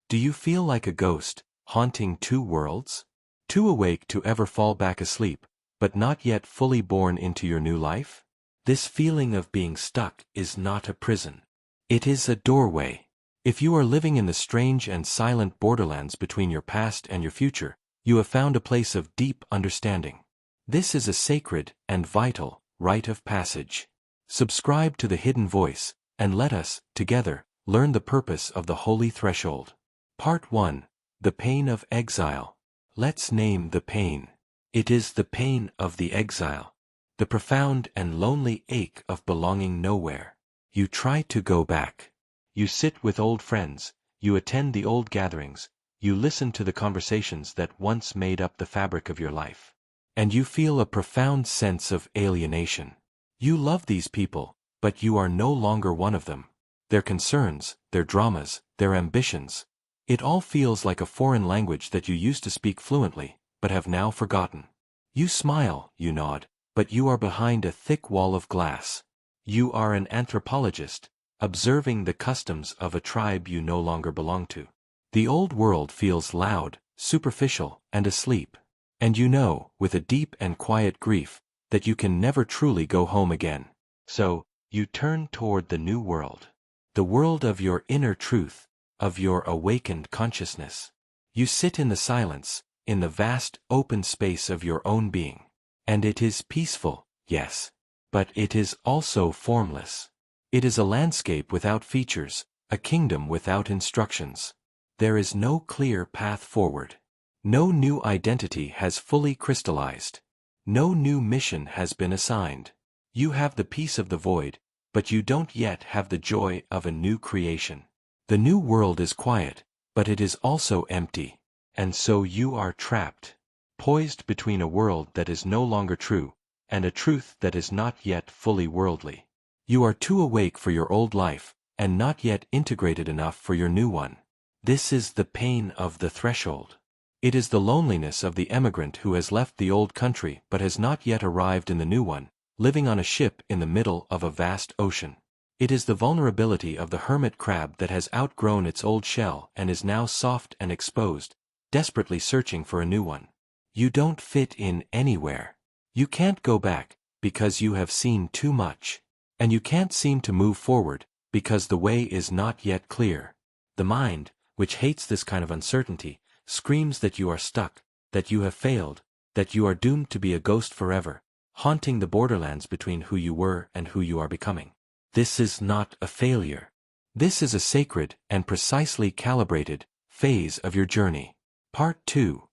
Do you feel like a ghost, haunting two worlds? Too awake to ever fall back asleep, but not yet fully born into your new life? This feeling of being stuck is not a prison. It is a doorway. If you are living in the strange and silent borderlands between your past and your future, you have found a place of deep understanding. This is a sacred and vital rite of passage. Subscribe to the Hidden Voice, and let us, together, learn the purpose of the Holy Threshold. Part 1. The Pain of Exile. Let's name the pain. It is the pain of the exile. The profound and lonely ache of belonging nowhere. You try to go back. You sit with old friends, you attend the old gatherings, you listen to the conversations that once made up the fabric of your life. And you feel a profound sense of alienation. You love these people, but you are no longer one of them. Their concerns, their dramas, their ambitions. It all feels like a foreign language that you used to speak fluently, but have now forgotten. You smile, you nod, but you are behind a thick wall of glass. You are an anthropologist, observing the customs of a tribe you no longer belong to. The old world feels loud, superficial, and asleep. And you know, with a deep and quiet grief, that you can never truly go home again. So, you turn toward the new world. The world of your inner truth, of your awakened consciousness. You sit in the silence, in the vast, open space of your own being. And it is peaceful, yes. But it is also formless. It is a landscape without features, a kingdom without instructions. There is no clear path forward. No new identity has fully crystallized. No new mission has been assigned. You have the peace of the void, but you don't yet have the joy of a new creation. The new world is quiet, but it is also empty. And so you are trapped, poised between a world that is no longer true, and a truth that is not yet fully worldly. You are too awake for your old life, and not yet integrated enough for your new one. This is the pain of the threshold. It is the loneliness of the emigrant who has left the old country but has not yet arrived in the new one, living on a ship in the middle of a vast ocean. It is the vulnerability of the hermit crab that has outgrown its old shell and is now soft and exposed, desperately searching for a new one. You don't fit in anywhere. You can't go back, because you have seen too much. And you can't seem to move forward, because the way is not yet clear. The mind, which hates this kind of uncertainty, screams that you are stuck, that you have failed, that you are doomed to be a ghost forever, haunting the borderlands between who you were and who you are becoming. This is not a failure. This is a sacred and precisely calibrated phase of your journey. Part 2.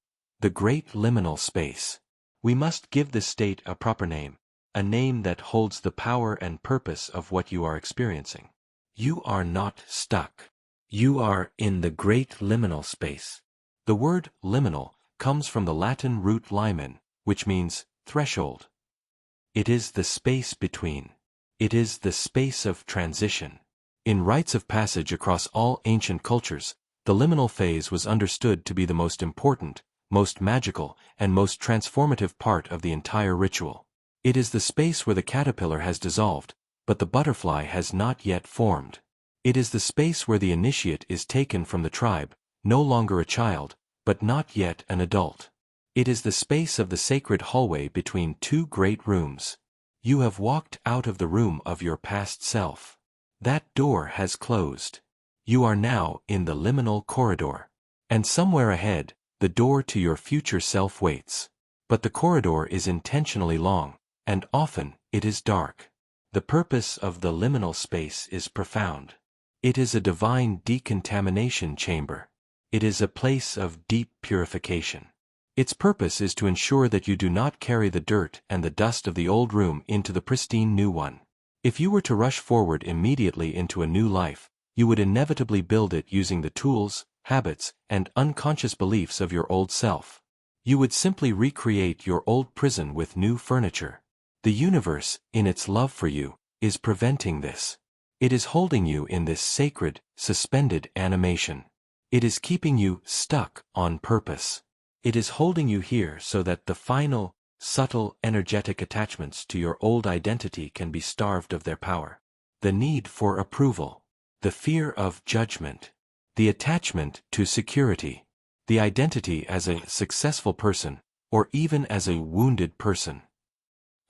The Great Liminal Space. We must give this state a proper name, a name that holds the power and purpose of what you are experiencing. You are not stuck. You are in the Great Liminal Space. The word liminal comes from the Latin root limen, which means threshold. It is the space between. It is the space of transition. In rites of passage across all ancient cultures, the liminal phase was understood to be the most important, most magical, and most transformative part of the entire ritual. It is the space where the caterpillar has dissolved, but the butterfly has not yet formed. It is the space where the initiate is taken from the tribe, no longer a child, but not yet an adult. It is the space of the sacred hallway between two great rooms. You have walked out of the room of your past self. That door has closed. You are now in the liminal corridor. And somewhere ahead, the door to your future self waits. But the corridor is intentionally long, and often it is dark. The purpose of the liminal space is profound. It is a divine decontamination chamber. It is a place of deep purification. Its purpose is to ensure that you do not carry the dirt and the dust of the old room into the pristine new one. If you were to rush forward immediately into a new life, you would inevitably build it using the tools, habits, and unconscious beliefs of your old self. You would simply recreate your old prison with new furniture. The universe, in its love for you, is preventing this. It is holding you in this sacred, suspended animation. It is keeping you stuck on purpose. It is holding you here so that the final, subtle, energetic attachments to your old identity can be starved of their power. The need for approval. The fear of judgment. the attachment to security, the identity as a successful person, or even as a wounded person.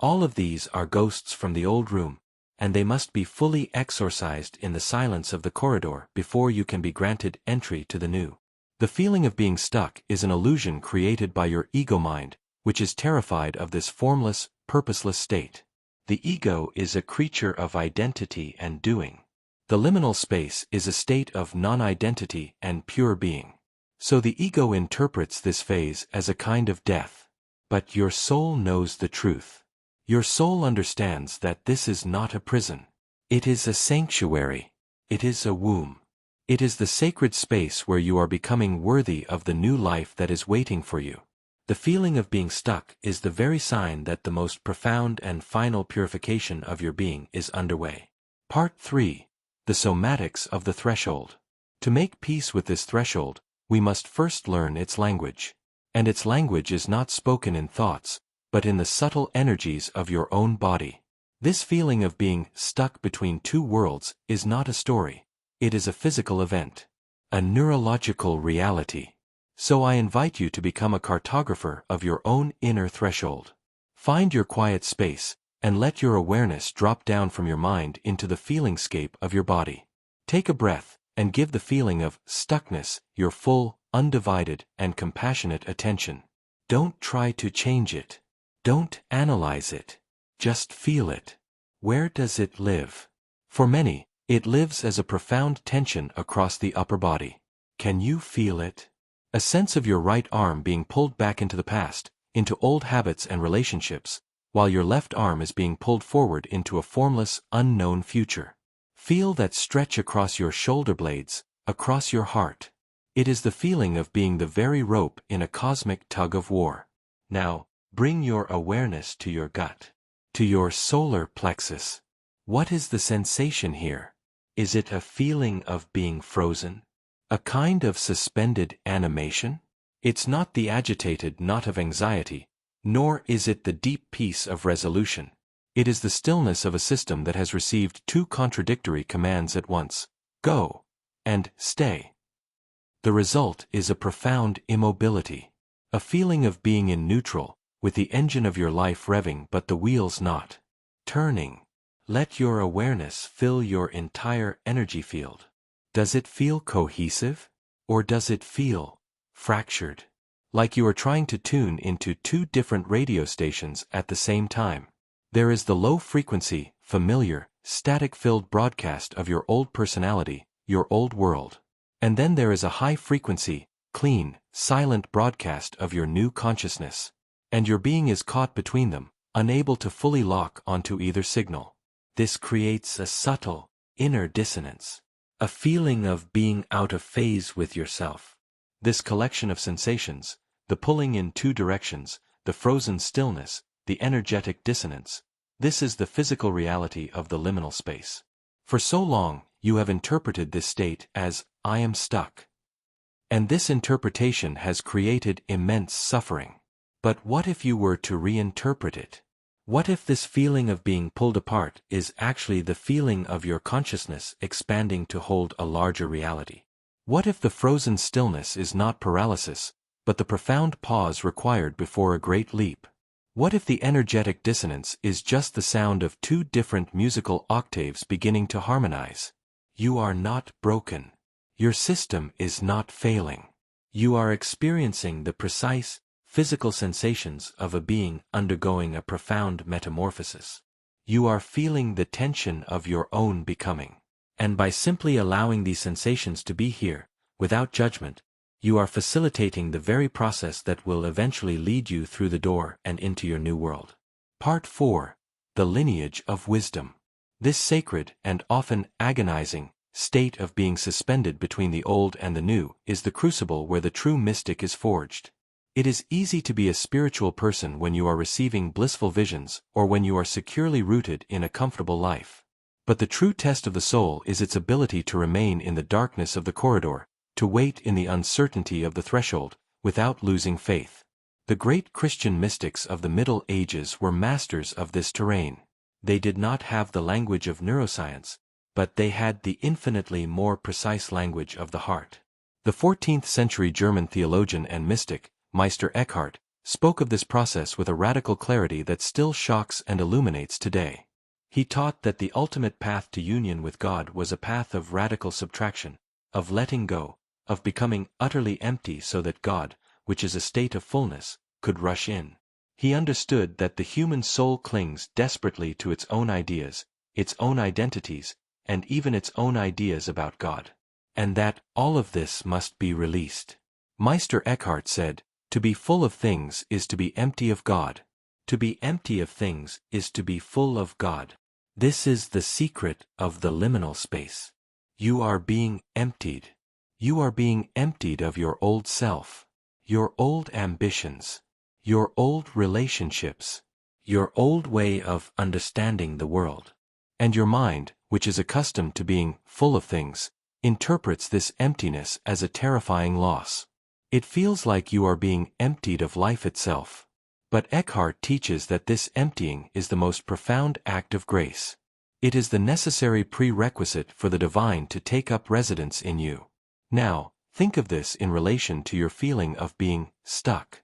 All of these are ghosts from the old room, and they must be fully exorcised in the silence of the corridor before you can be granted entry to the new. The feeling of being stuck is an illusion created by your ego mind, which is terrified of this formless, purposeless state. The ego is a creature of identity and doing. The liminal space is a state of non-identity and pure being. So the ego interprets this phase as a kind of death. But your soul knows the truth. Your soul understands that this is not a prison. It is a sanctuary. It is a womb. It is the sacred space where you are becoming worthy of the new life that is waiting for you. The feeling of being stuck is the very sign that the most profound and final purification of your being is underway. Part 3. The somatics of the threshold. To make peace with this threshold, we must first learn its language. And its language is not spoken in thoughts, but in the subtle energies of your own body. This feeling of being stuck between two worlds is not a story. It is a physical event, a neurological reality. So I invite you to become a cartographer of your own inner threshold. Find your quiet space, and let your awareness drop down from your mind into the feelingscape of your body. Take a breath, and give the feeling of stuckness your full, undivided, and compassionate attention. Don't try to change it. Don't analyze it. Just feel it. Where does it live? For many, it lives as a profound tension across the upper body. Can you feel it? A sense of your right arm being pulled back into the past, into old habits and relationships, while your left arm is being pulled forward into a formless, unknown future. Feel that stretch across your shoulder blades, across your heart. It is the feeling of being the very rope in a cosmic tug of war. Now, bring your awareness to your gut, to your solar plexus. What is the sensation here? Is it a feeling of being frozen? A kind of suspended animation? It's not the agitated knot of anxiety, nor is it the deep peace of resolution. It is the stillness of a system that has received two contradictory commands at once, go and stay. The result is a profound immobility, a feeling of being in neutral, with the engine of your life revving but the wheels not turning. Let your awareness fill your entire energy field. Does it feel cohesive? Or does it feel fractured? Like you are trying to tune into two different radio stations at the same time. There is the low-frequency, familiar, static-filled broadcast of your old personality, your old world. And then there is a high-frequency, clean, silent broadcast of your new consciousness. And your being is caught between them, unable to fully lock onto either signal. This creates a subtle, inner dissonance, a feeling of being out of phase with yourself. This collection of sensations, the pulling in two directions, the frozen stillness, the energetic dissonance, this is the physical reality of the liminal space. For so long, you have interpreted this state as, I am stuck. And this interpretation has created immense suffering. But what if you were to reinterpret it? What if this feeling of being pulled apart is actually the feeling of your consciousness expanding to hold a larger reality? What if the frozen stillness is not paralysis, but the profound pause required before a great leap? What if the energetic dissonance is just the sound of two different musical octaves beginning to harmonize? You are not broken. Your system is not failing. You are experiencing the precise, physical sensations of a being undergoing a profound metamorphosis. You are feeling the tension of your own becoming. And by simply allowing these sensations to be here, without judgment, you are facilitating the very process that will eventually lead you through the door and into your new world. Part 4. The Lineage of Wisdom. This sacred and often agonizing state of being suspended between the old and the new is the crucible where the true mystic is forged. It is easy to be a spiritual person when you are receiving blissful visions or when you are securely rooted in a comfortable life. But the true test of the soul is its ability to remain in the darkness of the corridor, to wait in the uncertainty of the threshold, without losing faith. The great Christian mystics of the Middle Ages were masters of this terrain. They did not have the language of neuroscience, but they had the infinitely more precise language of the heart. The 14th-century German theologian and mystic, Meister Eckhart, spoke of this process with a radical clarity that still shocks and illuminates today. He taught that the ultimate path to union with God was a path of radical subtraction, of letting go, of becoming utterly empty so that God, which is a state of fullness, could rush in. He understood that the human soul clings desperately to its own ideas, its own identities, and even its own ideas about God. And that all of this must be released. Meister Eckhart said, "To be full of things is to be empty of God. To be empty of things is to be full of God." This is the secret of the liminal space. You are being emptied. You are being emptied of your old self, your old ambitions, your old relationships, your old way of understanding the world. And your mind, which is accustomed to being full of things, interprets this emptiness as a terrifying loss. It feels like you are being emptied of life itself. But Eckhart teaches that this emptying is the most profound act of grace. It is the necessary prerequisite for the divine to take up residence in you. Now, think of this in relation to your feeling of being stuck.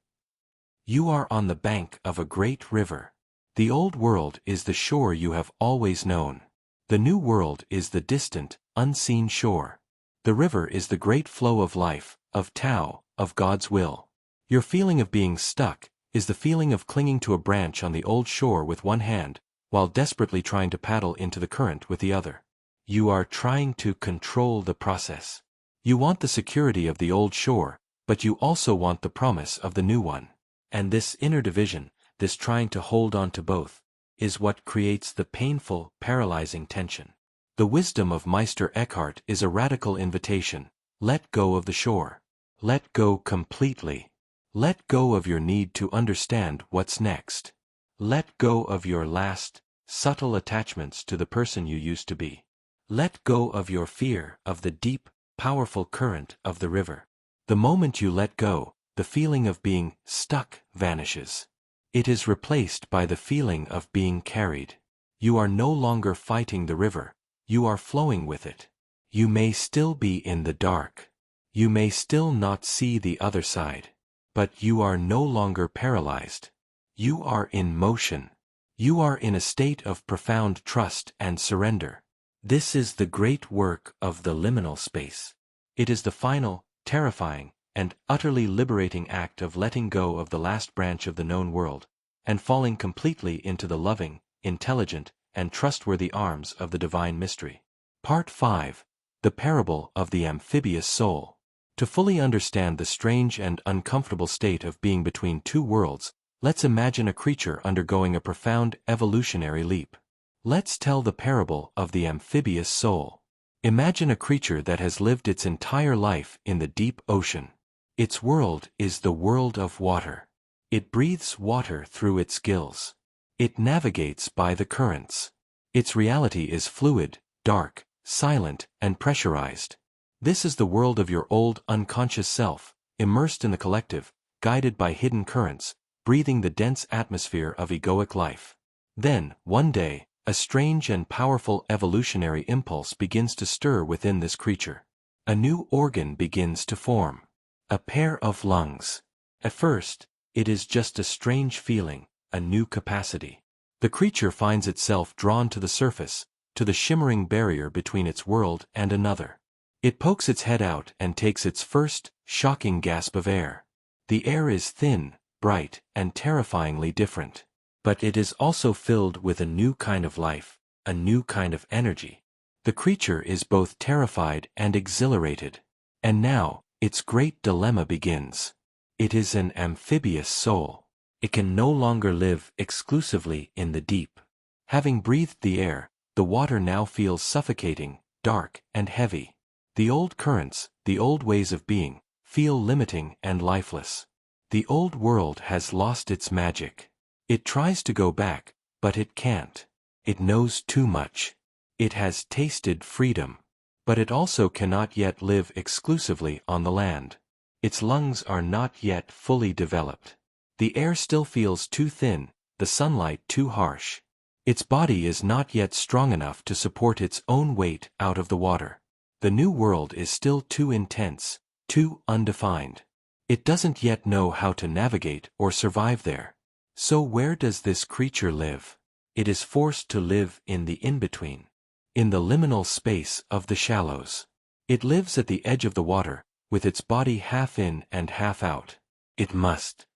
You are on the bank of a great river. The old world is the shore you have always known. The new world is the distant, unseen shore. The river is the great flow of life, of Tao, of God's will. Your feeling of being stuck is the feeling of clinging to a branch on the old shore with one hand, while desperately trying to paddle into the current with the other. You are trying to control the process. You want the security of the old shore, but you also want the promise of the new one. And this inner division, this trying to hold on to both, is what creates the painful, paralyzing tension. The wisdom of Meister Eckhart is a radical invitation. Let go of the shore. Let go completely. Let go of your need to understand what's next. Let go of your last, subtle attachments to the person you used to be. Let go of your fear of the deep, powerful current of the river. The moment you let go, the feeling of being stuck vanishes. It is replaced by the feeling of being carried. You are no longer fighting the river, you are flowing with it. You may still be in the dark. You may still not see the other side. But you are no longer paralyzed. You are in motion. You are in a state of profound trust and surrender. This is the great work of the liminal space. It is the final, terrifying, and utterly liberating act of letting go of the last branch of the known world, and falling completely into the loving, intelligent, and trustworthy arms of the divine mystery. Part 5. The Parable of the Amphibious Soul. To fully understand the strange and uncomfortable state of being between two worlds, let's imagine a creature undergoing a profound evolutionary leap. Let's tell the parable of the amphibious soul. Imagine a creature that has lived its entire life in the deep ocean. Its world is the world of water. It breathes water through its gills. It navigates by the currents. Its reality is fluid, dark, silent, and pressurized. This is the world of your old unconscious self, immersed in the collective, guided by hidden currents, breathing the dense atmosphere of egoic life. Then, one day, a strange and powerful evolutionary impulse begins to stir within this creature. A new organ begins to form. A pair of lungs. At first, it is just a strange feeling, a new capacity. The creature finds itself drawn to the surface, to the shimmering barrier between its world and another. It pokes its head out and takes its first, shocking gasp of air. The air is thin, bright, and terrifyingly different. But it is also filled with a new kind of life, a new kind of energy. The creature is both terrified and exhilarated. And now, its great dilemma begins. It is an amphibious soul. It can no longer live exclusively in the deep. Having breathed the air, the water now feels suffocating, dark, and heavy. The old currents, the old ways of being, feel limiting and lifeless. The old world has lost its magic. It tries to go back, but it can't. It knows too much. It has tasted freedom. But it also cannot yet live exclusively on the land. Its lungs are not yet fully developed. The air still feels too thin, the sunlight too harsh. Its body is not yet strong enough to support its own weight out of the water. The new world is still too intense, too undefined. It doesn't yet know how to navigate or survive there. So where does this creature live? It is forced to live in the in-between, in the liminal space of the shallows. It lives at the edge of the water, with its body half in and half out. It must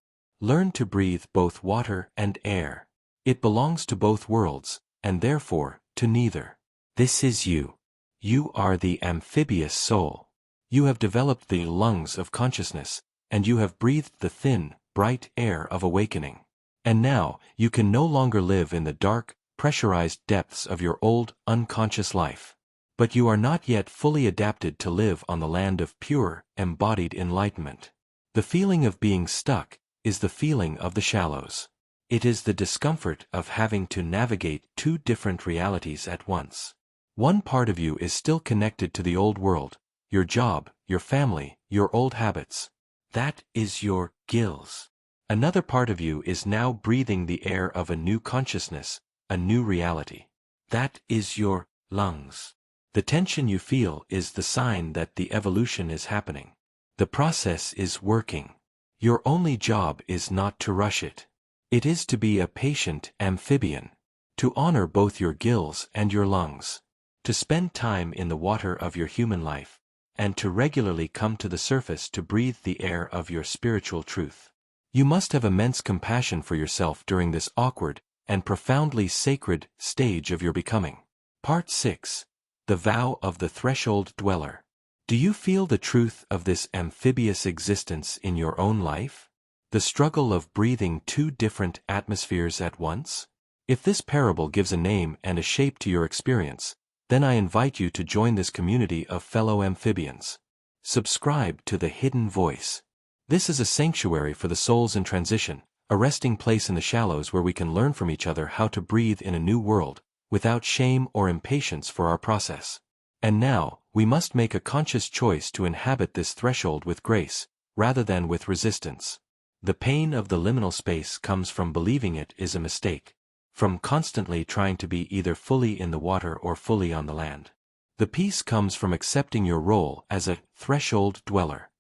learn to breathe both water and air. It belongs to both worlds, and therefore, to neither. This is you. You are the amphibious soul. You have developed the lungs of consciousness, and you have breathed the thin, bright air of awakening. And now, you can no longer live in the dark, pressurized depths of your old, unconscious life. But you are not yet fully adapted to live on the land of pure, embodied enlightenment. The feeling of being stuck is the feeling of the shallows. It is the discomfort of having to navigate two different realities at once. One part of you is still connected to the old world, your job, your family, your old habits. That is your gills. Another part of you is now breathing the air of a new consciousness, a new reality. That is your lungs. The tension you feel is the sign that the evolution is happening. The process is working. Your only job is not to rush it. It is to be a patient amphibian, to honor both your gills and your lungs, to spend time in the water of your human life, and to regularly come to the surface to breathe the air of your spiritual truth. You must have immense compassion for yourself during this awkward and profoundly sacred stage of your becoming. Part 6. The Vow of the Threshold Dweller. Do you feel the truth of this amphibious existence in your own life? The struggle of breathing two different atmospheres at once? If this parable gives a name and a shape to your experience, then I invite you to join this community of fellow amphibians. Subscribe to The Hidden Voice. This is a sanctuary for the souls in transition, a resting place in the shallows where we can learn from each other how to breathe in a new world, without shame or impatience for our process. And now, we must make a conscious choice to inhabit this threshold with grace, rather than with resistance. The pain of the liminal space comes from believing it is a mistake, from constantly trying to be either fully in the water or fully on the land. The peace comes from accepting your role as a threshold dweller.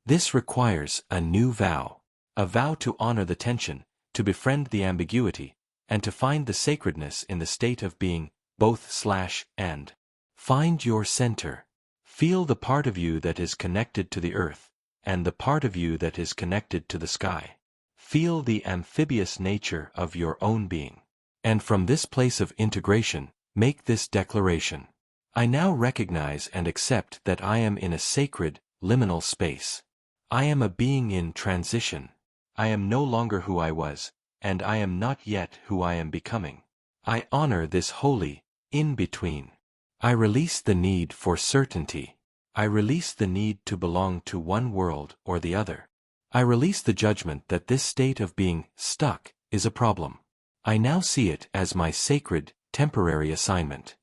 This requires a new vow, a vow to honor the tension, to befriend the ambiguity, and to find the sacredness in the state of being both/and. Find your center. Feel the part of you that is connected to the earth, and the part of you that is connected to the sky. Feel the amphibious nature of your own being. And from this place of integration, make this declaration. I now recognize and accept that I am in a sacred, liminal space. I am a being in transition. I am no longer who I was, and I am not yet who I am becoming. I honor this holy in-between. I release the need for certainty. I release the need to belong to one world or the other. I release the judgment that this state of being stuck is a problem. I now see it as my sacred, temporary assignment.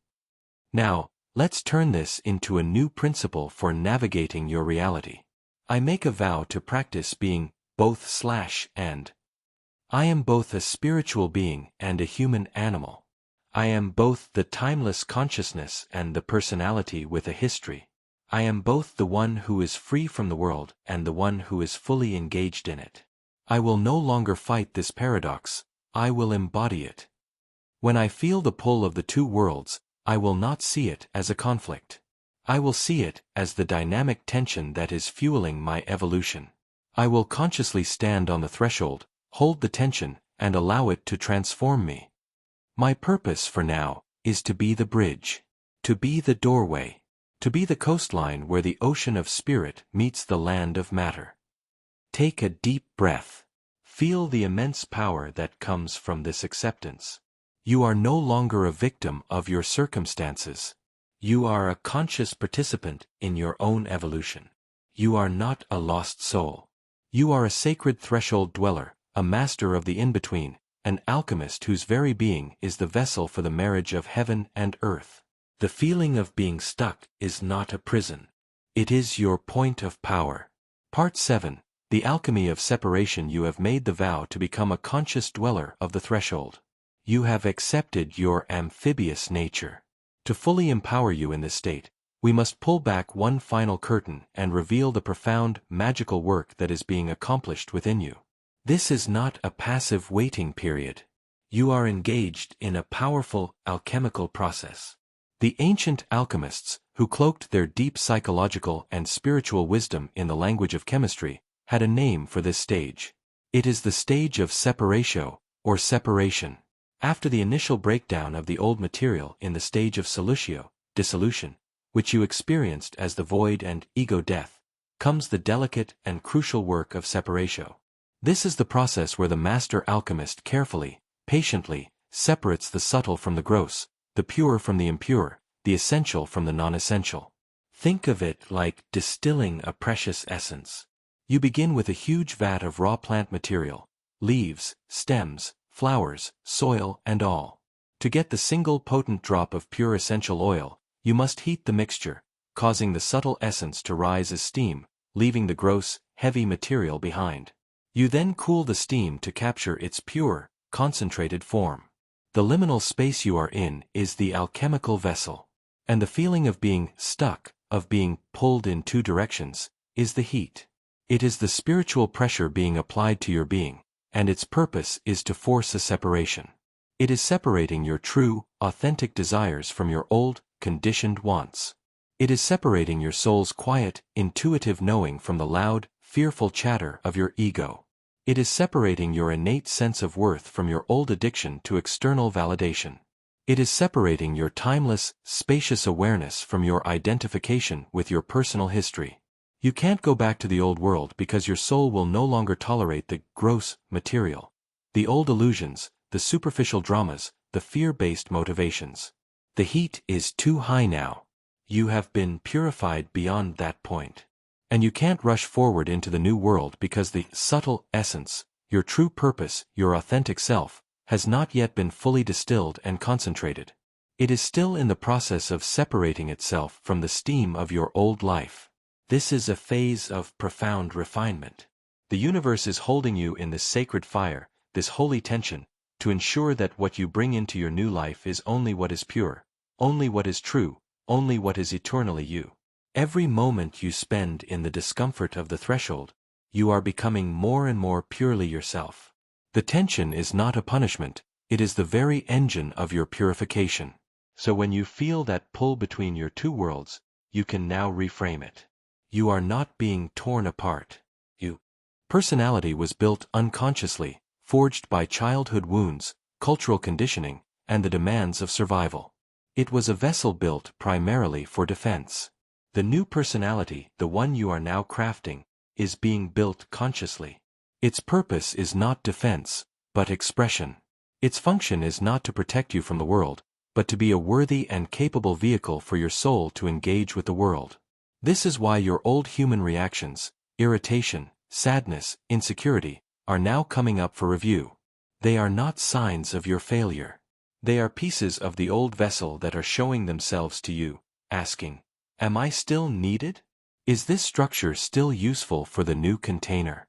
Now, let's turn this into a new principle for navigating your reality. I make a vow to practice being both/and. I am both a spiritual being and a human animal. I am both the timeless consciousness and the personality with a history. I am both the one who is free from the world and the one who is fully engaged in it. I will no longer fight this paradox, I will embody it. When I feel the pull of the two worlds, I will not see it as a conflict. I will see it as the dynamic tension that is fueling my evolution. I will consciously stand on the threshold, hold the tension, and allow it to transform me. My purpose for now is to be the bridge, to be the doorway, to be the coastline where the ocean of spirit meets the land of matter. Take a deep breath. Feel the immense power that comes from this acceptance. You are no longer a victim of your circumstances. You are a conscious participant in your own evolution. You are not a lost soul. You are a sacred threshold dweller, a master of the in-between, an alchemist whose very being is the vessel for the marriage of heaven and earth. The feeling of being stuck is not a prison. It is your point of power. Part 7. The alchemy of separation. You have made the vow to become a conscious dweller of the threshold. You have accepted your amphibious nature. To fully empower you in this state, we must pull back one final curtain and reveal the profound, magical work that is being accomplished within you. This is not a passive waiting period. You are engaged in a powerful, alchemical process. The ancient alchemists, who cloaked their deep psychological and spiritual wisdom in the language of chemistry, had a name for this stage. It is the stage of separatio, or separation. After the initial breakdown of the old material in the stage of solutio, dissolution, which you experienced as the void and ego death, comes the delicate and crucial work of separatio. This is the process where the master alchemist carefully, patiently, separates the subtle from the gross, the pure from the impure, the essential from the non-essential. Think of it like distilling a precious essence. You begin with a huge vat of raw plant material, leaves, stems, flowers, soil, and all. To get the single potent drop of pure essential oil, you must heat the mixture, causing the subtle essence to rise as steam, leaving the gross, heavy material behind. You then cool the steam to capture its pure, concentrated form. The liminal space you are in is the alchemical vessel. And the feeling of being stuck, of being pulled in two directions, is the heat. It is the spiritual pressure being applied to your being, and its purpose is to force a separation. It is separating your true, authentic desires from your old, conditioned wants. It is separating your soul's quiet, intuitive knowing from the loud, fearful chatter of your ego. It is separating your innate sense of worth from your old addiction to external validation. It is separating your timeless, spacious awareness from your identification with your personal history. You can't go back to the old world because your soul will no longer tolerate the gross material, the old illusions, the superficial dramas, the fear-based motivations. The heat is too high now. You have been purified beyond that point. And you can't rush forward into the new world because the subtle essence, your true purpose, your authentic self, has not yet been fully distilled and concentrated. It is still in the process of separating itself from the steam of your old life. This is a phase of profound refinement. The universe is holding you in this sacred fire, this holy tension, to ensure that what you bring into your new life is only what is pure, only what is true, only what is eternally you. Every moment you spend in the discomfort of the threshold, you are becoming more and more purely yourself. The tension is not a punishment, it is the very engine of your purification. So when you feel that pull between your two worlds, you can now reframe it. You are not being torn apart. Your personality was built unconsciously, forged by childhood wounds, cultural conditioning, and the demands of survival. It was a vessel built primarily for defense. The new personality, the one you are now crafting, is being built consciously. Its purpose is not defense, but expression. Its function is not to protect you from the world, but to be a worthy and capable vehicle for your soul to engage with the world. This is why your old human reactions, irritation, sadness, insecurity, are now coming up for review. They are not signs of your failure. They are pieces of the old vessel that are showing themselves to you, asking, "Am I still needed? Is this structure still useful for the new container?"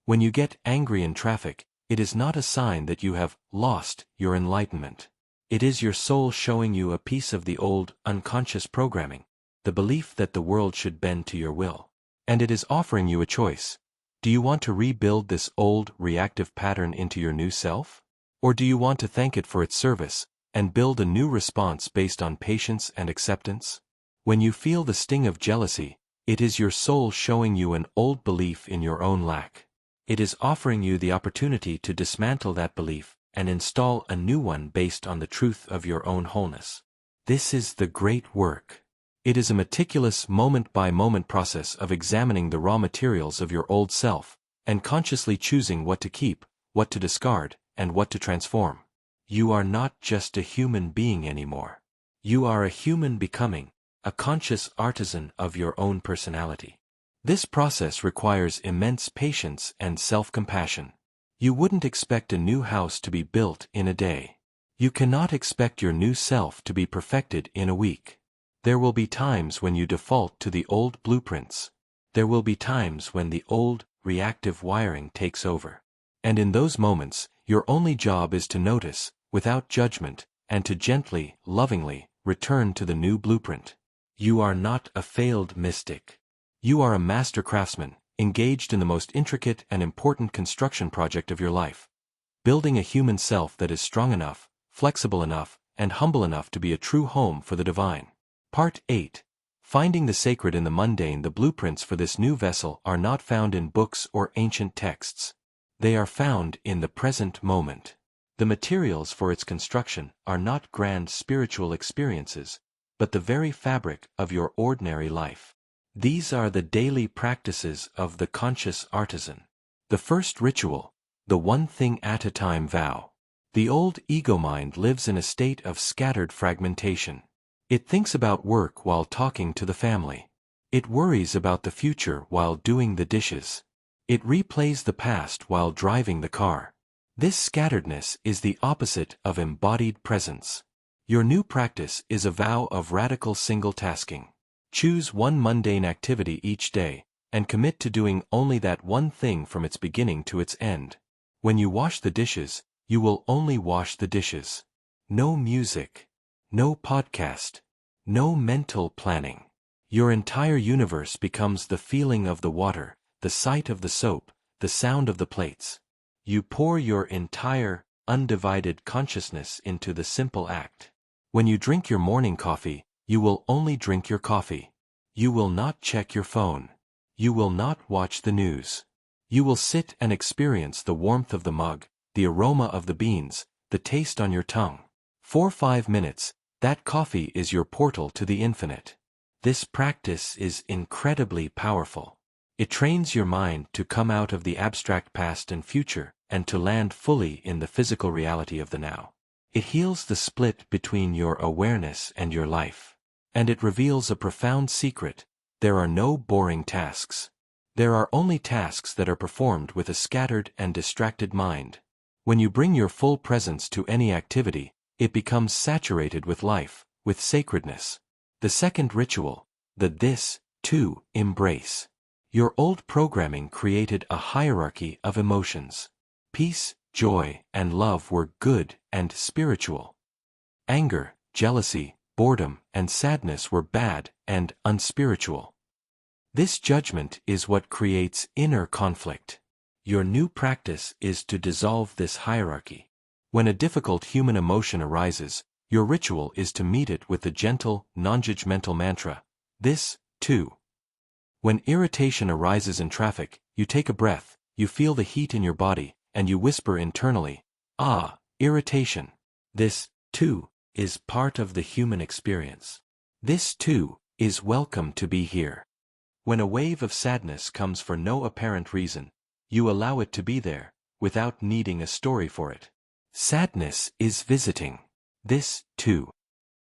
When you get angry in traffic, it is not a sign that you have lost your enlightenment. It is your soul showing you a piece of the old, unconscious programming, the belief that the world should bend to your will. And it is offering you a choice. Do you want to rebuild this old, reactive pattern into your new self? Or do you want to thank it for its service, and build a new response based on patience and acceptance? When you feel the sting of jealousy, it is your soul showing you an old belief in your own lack. It is offering you the opportunity to dismantle that belief and install a new one based on the truth of your own wholeness. This is the great work. It is a meticulous moment-by-moment process of examining the raw materials of your old self, and consciously choosing what to keep, what to discard, and what to transform. You are not just a human being anymore. You are a human becoming, a conscious artisan of your own personality. This process requires immense patience and self-compassion. You wouldn't expect a new house to be built in a day. You cannot expect your new self to be perfected in a week. There will be times when you default to the old blueprints. There will be times when the old, reactive wiring takes over. And in those moments, your only job is to notice, without judgment, and to gently, lovingly, return to the new blueprint. You are not a failed mystic. You are a master craftsman, engaged in the most intricate and important construction project of your life. Building a human self that is strong enough, flexible enough, and humble enough to be a true home for the divine. Part 8. Finding the sacred in the mundane. The blueprints for this new vessel are not found in books or ancient texts. They are found in the present moment. The materials for its construction are not grand spiritual experiences, but the very fabric of your ordinary life. These are the daily practices of the conscious artisan. The first ritual, the one thing at a time vow. The old ego mind lives in a state of scattered fragmentation. It thinks about work while talking to the family. It worries about the future while doing the dishes. It replays the past while driving the car. This scatteredness is the opposite of embodied presence. Your new practice is a vow of radical single-tasking. Choose one mundane activity each day, and commit to doing only that one thing from its beginning to its end. When you wash the dishes, you will only wash the dishes. No music. No podcast. No mental planning. Your entire universe becomes the feeling of the water, the sight of the soap, the sound of the plates. You pour your entire, undivided consciousness into the simple act. When you drink your morning coffee, you will only drink your coffee. You will not check your phone. You will not watch the news. You will sit and experience the warmth of the mug, the aroma of the beans, the taste on your tongue. For 5 minutes, that coffee is your portal to the infinite. This practice is incredibly powerful. It trains your mind to come out of the abstract past and future, and to land fully in the physical reality of the now. It heals the split between your awareness and your life. And it reveals a profound secret: there are no boring tasks. There are only tasks that are performed with a scattered and distracted mind. When you bring your full presence to any activity, it becomes saturated with life, with sacredness. The second ritual, the this, too, embrace. Your old programming created a hierarchy of emotions. Peace, joy, and love were good and spiritual. Anger, jealousy, boredom, and sadness were bad and unspiritual. This judgment is what creates inner conflict. Your new practice is to dissolve this hierarchy. When a difficult human emotion arises, your ritual is to meet it with the gentle, non-judgmental mantra, this, too. When irritation arises in traffic, you take a breath, you feel the heat in your body, and you whisper internally, ah, irritation. This, too, is part of the human experience. This, too, is welcome to be here. When a wave of sadness comes for no apparent reason, you allow it to be there, without needing a story for it. Sadness is visiting. This, too.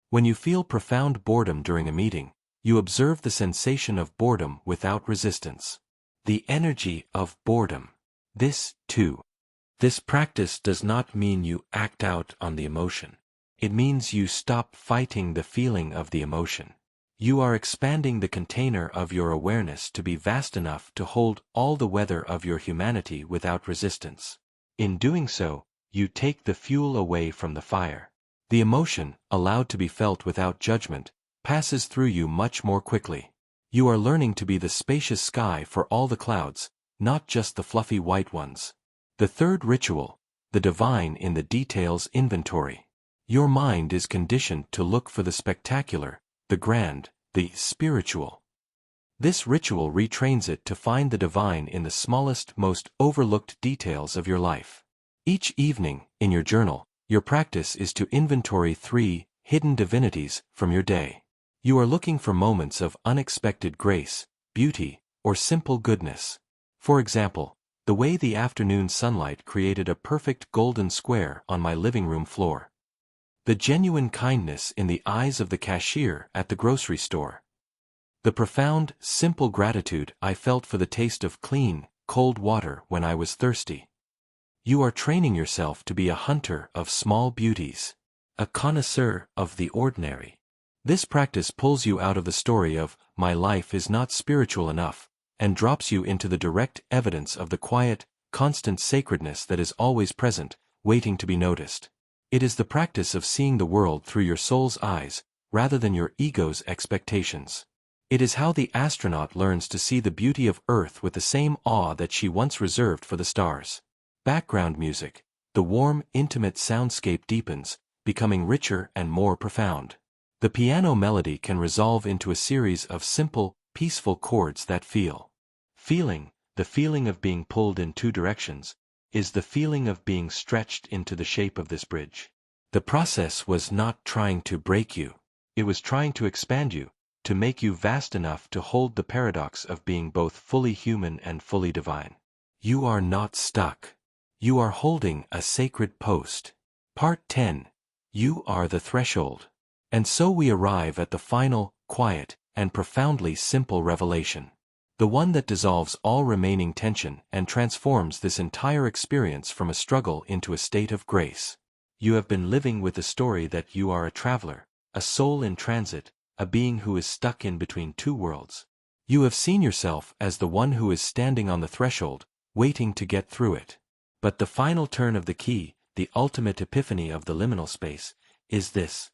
When you feel profound boredom during a meeting, you observe the sensation of boredom without resistance. The energy of boredom. This, too. This practice does not mean you act out on the emotion. It means you stop fighting the feeling of the emotion. You are expanding the container of your awareness to be vast enough to hold all the weather of your humanity without resistance. In doing so, you take the fuel away from the fire. The emotion, allowed to be felt without judgment, passes through you much more quickly. You are learning to be the spacious sky for all the clouds, not just the fluffy white ones. The third ritual, the divine in the details inventory. Your mind is conditioned to look for the spectacular, the grand, the spiritual. This ritual retrains it to find the divine in the smallest, most overlooked details of your life. Each evening, in your journal, your practice is to inventory 3 hidden divinities from your day. You are looking for moments of unexpected grace, beauty, or simple goodness. For example, the way the afternoon sunlight created a perfect golden square on my living room floor. The genuine kindness in the eyes of the cashier at the grocery store. The profound, simple gratitude I felt for the taste of clean, cold water when I was thirsty. You are training yourself to be a hunter of small beauties, a connoisseur of the ordinary. This practice pulls you out of the story of, my life is not spiritual enough, and drops you into the direct evidence of the quiet, constant sacredness that is always present, waiting to be noticed. It is the practice of seeing the world through your soul's eyes, rather than your ego's expectations. It is how the astronaut learns to see the beauty of Earth with the same awe that she once reserved for the stars. Background music. The warm, intimate soundscape deepens, becoming richer and more profound. The piano melody can resolve into a series of simple, peaceful chords that feel. Feeling, the feeling of being pulled in two directions, is the feeling of being stretched into the shape of this bridge. The process was not trying to break you. It was trying to expand you, to make you vast enough to hold the paradox of being both fully human and fully divine. You are not stuck. You are holding a sacred post. Part 10. You are the threshold. And so we arrive at the final, quiet, and profoundly simple revelation. The one that dissolves all remaining tension and transforms this entire experience from a struggle into a state of grace. You have been living with the story that you are a traveler, a soul in transit, a being who is stuck in between two worlds. You have seen yourself as the one who is standing on the threshold, waiting to get through it. But the final turn of the key, the ultimate epiphany of the liminal space, is this.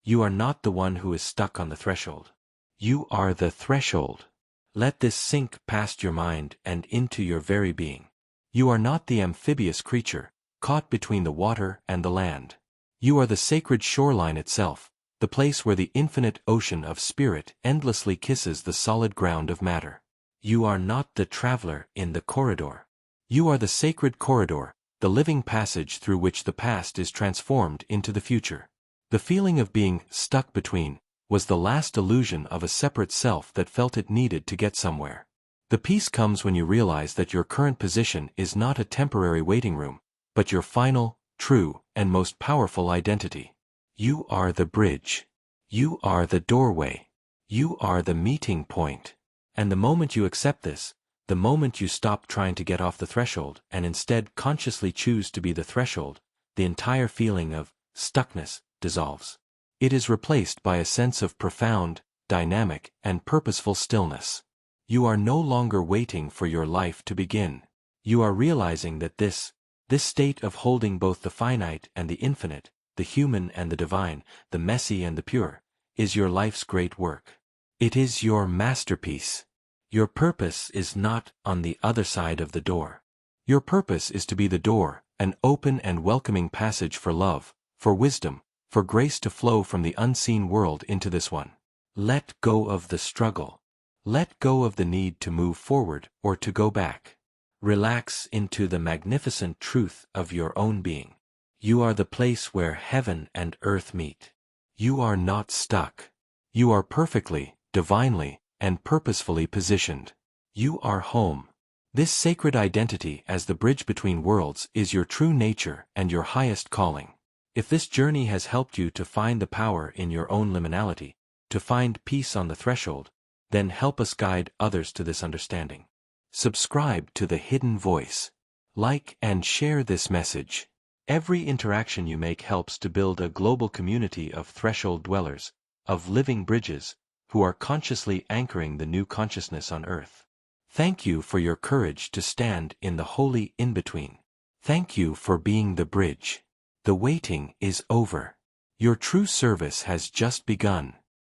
You are not the one who is stuck on the threshold. You are the threshold. Let this sink past your mind and into your very being. You are not the amphibious creature, caught between the water and the land. You are the sacred shoreline itself, the place where the infinite ocean of spirit endlessly kisses the solid ground of matter. You are not the traveler in the corridor. You are the sacred corridor, the living passage through which the past is transformed into the future. The feeling of being stuck between was the last illusion of a separate self that felt it needed to get somewhere. The peace comes when you realize that your current position is not a temporary waiting room, but your final, true, and most powerful identity. You are the bridge. You are the doorway. You are the meeting point. And the moment you accept this, the moment you stop trying to get off the threshold and instead consciously choose to be the threshold, the entire feeling of stuckness dissolves. It is replaced by a sense of profound, dynamic, and purposeful stillness. You are no longer waiting for your life to begin. You are realizing that this state of holding both the finite and the infinite, the human and the divine, the messy and the pure, is your life's great work. It is your masterpiece. Your purpose is not on the other side of the door. Your purpose is to be the door, an open and welcoming passage for love, for wisdom, for grace to flow from the unseen world into this one. Let go of the struggle. Let go of the need to move forward or to go back. Relax into the magnificent truth of your own being. You are the place where heaven and earth meet. You are not stuck. You are perfectly, divinely, and purposefully positioned. You are home. This sacred identity as the bridge between worlds is your true nature and your highest calling. If this journey has helped you to find the power in your own liminality, to find peace on the threshold, then help us guide others to this understanding. Subscribe to The Hidden Voice. Like and share this message. Every interaction you make helps to build a global community of threshold dwellers, of living bridges, who are consciously anchoring the new consciousness on Earth. Thank you for your courage to stand in the holy in-between. Thank you for being the bridge. The waiting is over. Your true service has just begun.